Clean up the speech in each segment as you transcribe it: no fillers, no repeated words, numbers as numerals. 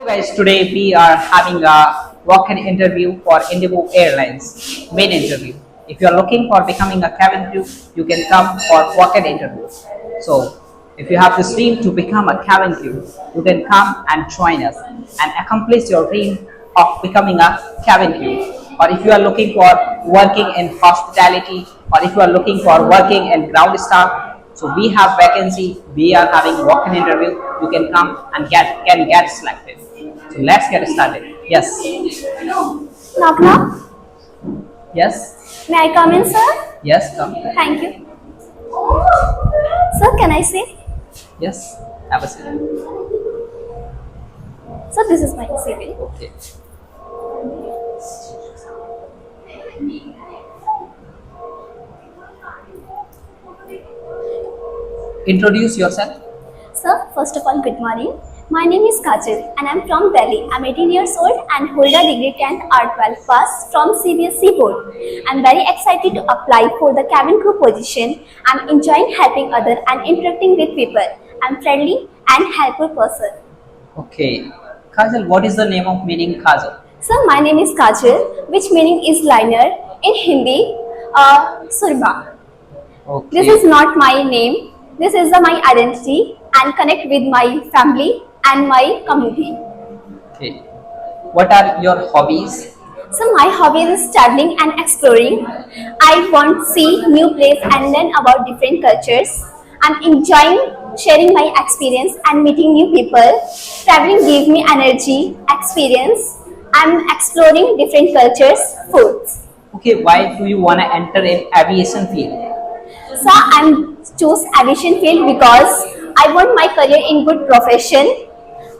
Guys, today we are having a walk-in interview for Indigo Airlines main interview. If you are looking for becoming a cabin crew, you can come for walk-in interview. So, if you have this dream to become a cabin crew, you can come and join us and accomplish your dream of becoming a cabin crew. Or if you are looking for working in hospitality, or if you are looking for working in ground staff, so we have vacancy. We are having walk-in interview. You can come and get selected. So let's get started. Yes. Knock knock. Yes. May I come in, sir? Yes. Come. Thank you. Sir, can I sit? Yes. Have a seat. Sir, this is my CV. Okay. Introduce yourself. Sir, first of all, good morning. My name is Kajal and I'm from Delhi. I'm 18 years old and hold a degree 10th or 12th pass from CBSE board. I'm very excited to apply for the cabin crew position. I'm enjoying helping others and interacting with people. I'm friendly and helpful person. Okay. Kajal, what is the name of meaning Kajal? Sir, my name is Kajal, which meaning is liner. In Hindi, Surma. Okay. This is not my name. This is my identity and connect with my family and my community. Okay. What are your hobbies? So my hobby is traveling and exploring. I want to see new place and learn about different cultures. I'm enjoying sharing my experience and meeting new people. Traveling gives me energy, experience. I'm exploring different cultures, foods. Okay. Why do you want to enter in aviation field? So I'm choose aviation field because I want my career in good profession.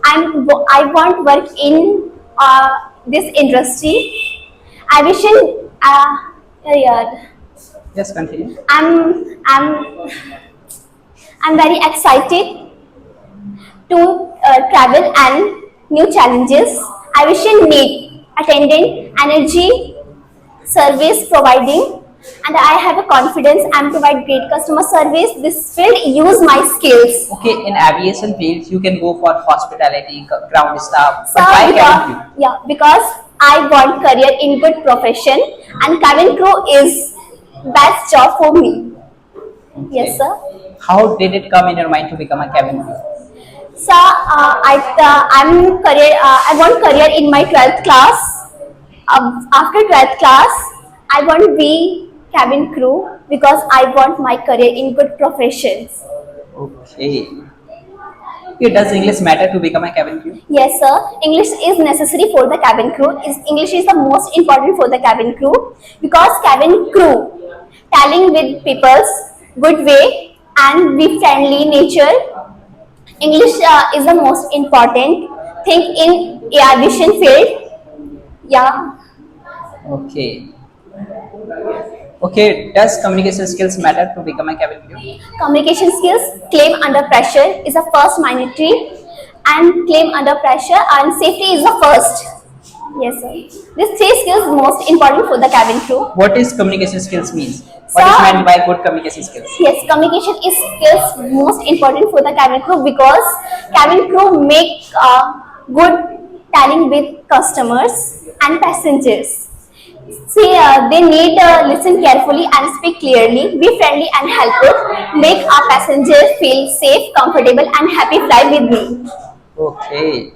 I want work in this industry. Aviation. Yeah. Yes. Continue. I'm very excited to travel and new challenges. Aviation need attendant, energy, service providing. And I have a confidence and provide great customer service. This field use my skills. Okay, in aviation fields, you can go for hospitality, ground staff. So But why cabin crew? yeah, because I want career in good profession and cabin crew is best job for me. Yes, sir. How did it come in your mind to become a cabin crew? So I want career in my 12th class. After 12th class, I want to be cabin crew because I want my career in good professions. Okay. Okay, does English matter to become a cabin crew? Yes, sir. English is necessary for the cabin crew. English is the most important for the cabin crew because cabin crew telling with people's good way and be friendly nature. English is the most important thing in aviation field. Yeah. Okay. Okay, does communication skills matter to become a cabin crew? Communication skills, claim under pressure is the first mandatory and claim under pressure and safety is the first. Yes, sir. These three skills most important for the cabin crew. What is communication skills means? What is Sir, meant by good communication skills? yes, communication is skills most important for the cabin crew because cabin crew make good telling with customers and passengers. See, they need listen carefully and speak clearly, be friendly and helpful, make our passenger feel safe, comfortable and happy fly with me. Okay.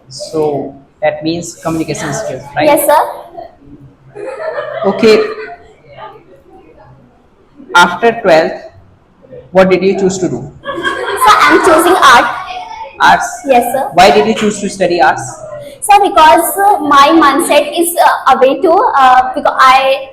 So that means communication skills, right? Yes, sir. Okay. After 12th, what did you choose to do? So I'm choosing art. Arts. Yes, sir. Why did you choose to study arts? So because my mindset is away to because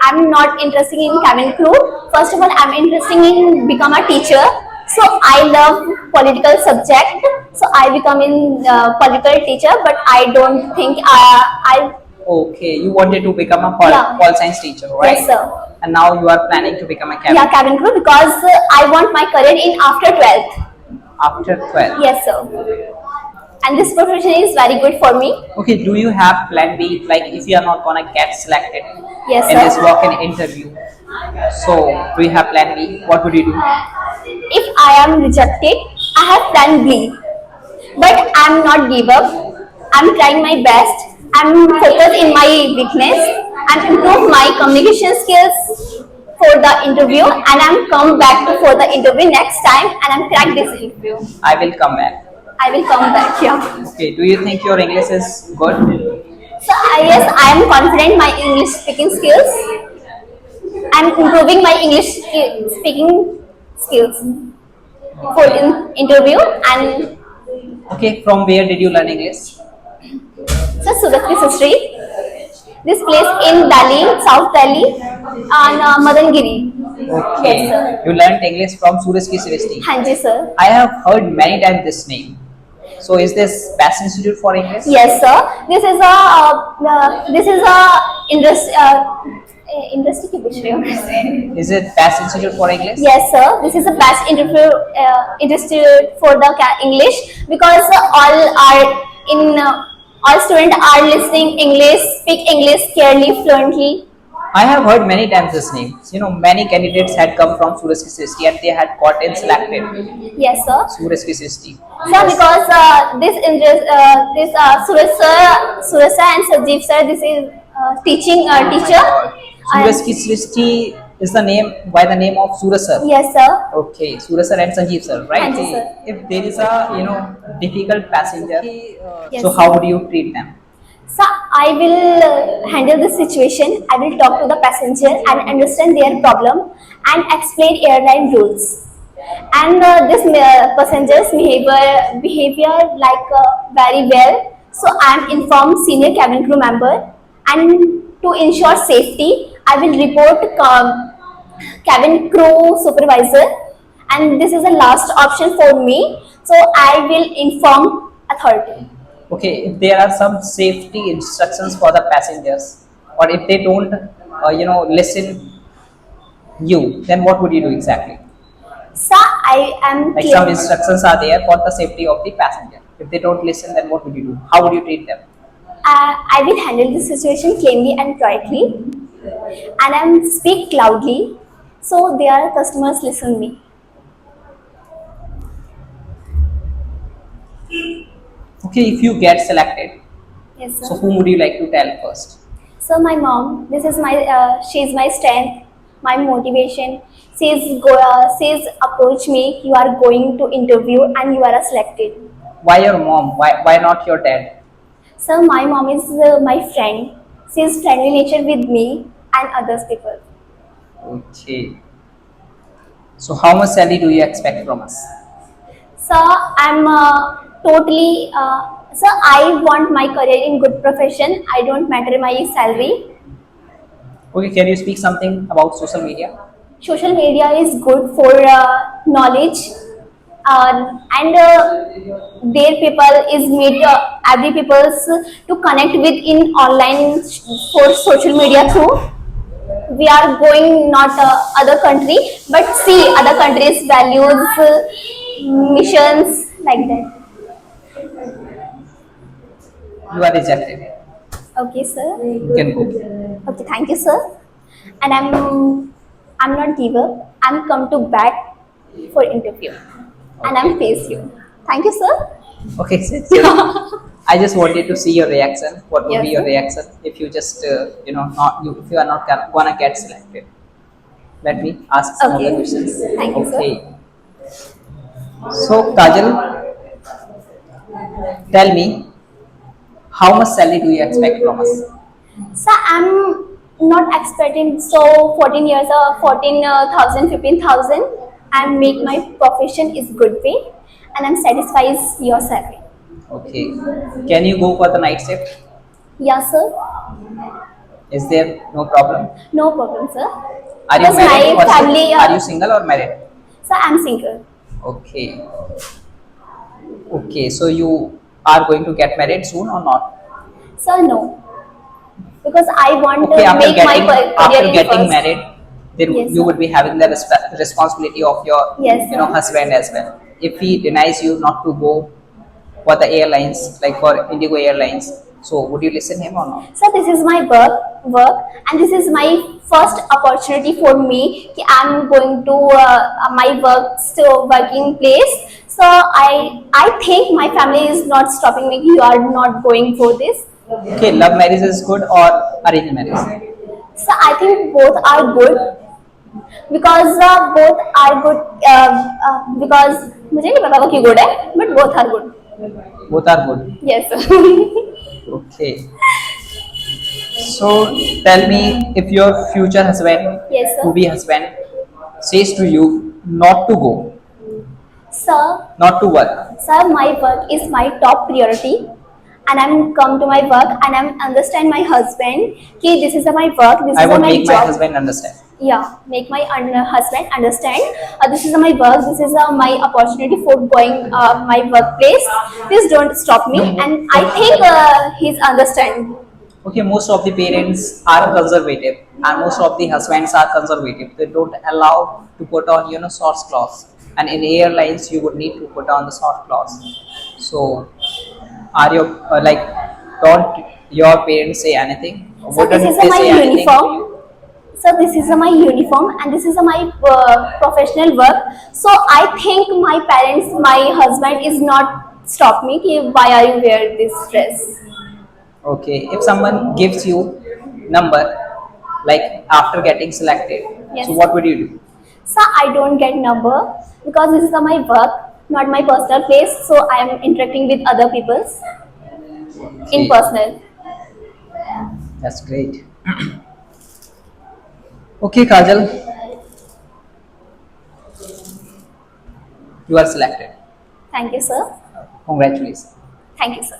I'm not interested in cabin crew. First of all, I'm interested in become a teacher. So I love political subject. So I become in political teacher, but I don't think I Okay, you wanted to become a Yeah. pol science teacher, right? Yes, sir. And now you are planning to become a cabin yeah cabin crew because I want my career in after 12th. after 12th. Yes, sir. And this profession is very good for me. Okay, do you have plan B? Like if you are not gonna get selected Yes, in this sir. walk-in interview, so do you have plan B? What would you do? If I am rejected, I have plan B. But I am not give up. I'm trying my best. I'm focused in my weakness and improve my communication skills for the interview, and I'm come back to for the interview next time, and I'm crack this interview. I will come back. I will come back here. Okay, do you think your English is good? So yes, I am confident my English speaking skills. I'm improving my English speaking skills for interview, and Okay, from where did you learn English? so Surat Street. This place in Delhi, South Delhi, on Madangiri. Okay, Yes, sir. you learned English from Suraj Ki Srishti. Hanji, sir. I have heard many times this name. So is this Best Institute for English? Yes, sir. This is a industry. Industry की पूछ रही हूँ मैं से. Is it Best Institute for English? Yes, sir. This is the best interview institute for the English, because all students are listening English, speak English clearly, fluently. I have heard many times this name. You know, many candidates had come from Suraj Ki Srishti and they had gotten selected. Yes, sir. Suraj Ki Srishti. Sir, because Suraj sir and Sanjeev sir, this is teaching teacher. Suraj Ki Srishti is the name by the name of Suraj sir. Yes, sir. Okay, Suraj sir and Sanjeev sir, right? Yes, sir. If there is a difficult passenger, Yes, so how would you treat them? So I will handle the situation. I will talk to the passenger and understand their problem and explain airline rules. And this passenger's behavior like very well. So I am informed senior cabin crew member, and to ensure safety, I will report cabin crew supervisor. And this is the last option for me. So I will inform authority. Okay, if there are some safety instructions for the passengers, or if they don't, listen you, then what would you do exactly? So I am Like clear. some instructions are there for the safety of the passenger. If they don't listen, then what would you do? How would you treat them? I will handle the situation calmly and quietly, and I am speak loudly, so their customers listen me. Okay, if you get selected, Yes, so sir. whom would you like to tell first? So my mom, this is my she is my strength, my motivation. Says approach me. You are going to interview and you are selected. Why your mom? Why not your dad? So my mom is my friend. She is friendly nature with me and others people. Okay. So how much salary do you expect from us? So I'm totally. So I want my career in good profession. I don't matter my salary. Okay, can you speak something about social media? Social media is good for knowledge, and their people is meet every people's to connect with in online for social media through. We are going not other country, but see other countries values, missions like that. You are rejected. Okay, sir. You can go. Okay, thank you, sir. And I'm not give up. I'm come to back for interview, and I'm face you. Thank you, sir. Okay, I just wanted to see your reaction. What would Yes, be your sir. reaction if you just if you are not gonna get selected? Let me ask some Okay. other questions. Thank you, sir. Okay. So Kajal, tell me, how much salary do you expect from us? So I'm not expecting so 14 years or 14,000, 15,000, and make my profession is good pay, and I'm satisfied your salary. Okay. Can you go for the night shift? Yeah, sir. Is there no problem? No problem, sir. Are you Because married? my or family, are you single or married? So I'm single. Okay. Okay. So you are going to get married soon or not? So no, because I want Okay. to After make my getting career in getting first. married, then Yes, you sir. would be having the responsibility of your Yes, sir. husband as well. If he denies you not to go for the airlines, like for Indigo Airlines, So would you listen him or not? So this is my work, and this is my first opportunity for me. कि I'm going to my working place. So I think my family is not stopping me. You are not going for this. Okay, love marriage is good or arranged marriage? So I think both are good because both are good because मुझे नहीं पता वो क्यों good है, but both are good. Both are good. Yes. Okay. So tell me, if your future husband, Yes, sir. to be husband, says to you not to go, Sir, not to work. Sir, my work is my top priority, and I'm come to my work and I'm understand my husband. Ki this is my work. This I is would my make my job. husband understand. Yeah, make my husband understand. This is my work. This is my opportunity for going my workplace. Please don't stop me. And I think he's understand. Okay, most of the parents are conservative, and most of the husbands are conservative. They don't allow to put on, short clothes. And in airlines, you would need to put on the short clothes. So, are you like, don't your parents say anything? So Wouldn't this is they my say anything to uniform. you? So this is my uniform and this is my professional work. So I think my parents, my husband is not stop me. Ki, why are you wear this dress? Okay, if someone gives you number, like after getting selected, Yes. so what would you do? So I don't get number because this is my work, not my personal place. So I am interacting with other people's in Okay, personal. that's great. Okay, Kajal, you are selected. Thank you, sir. Congratulations. Thank you, sir.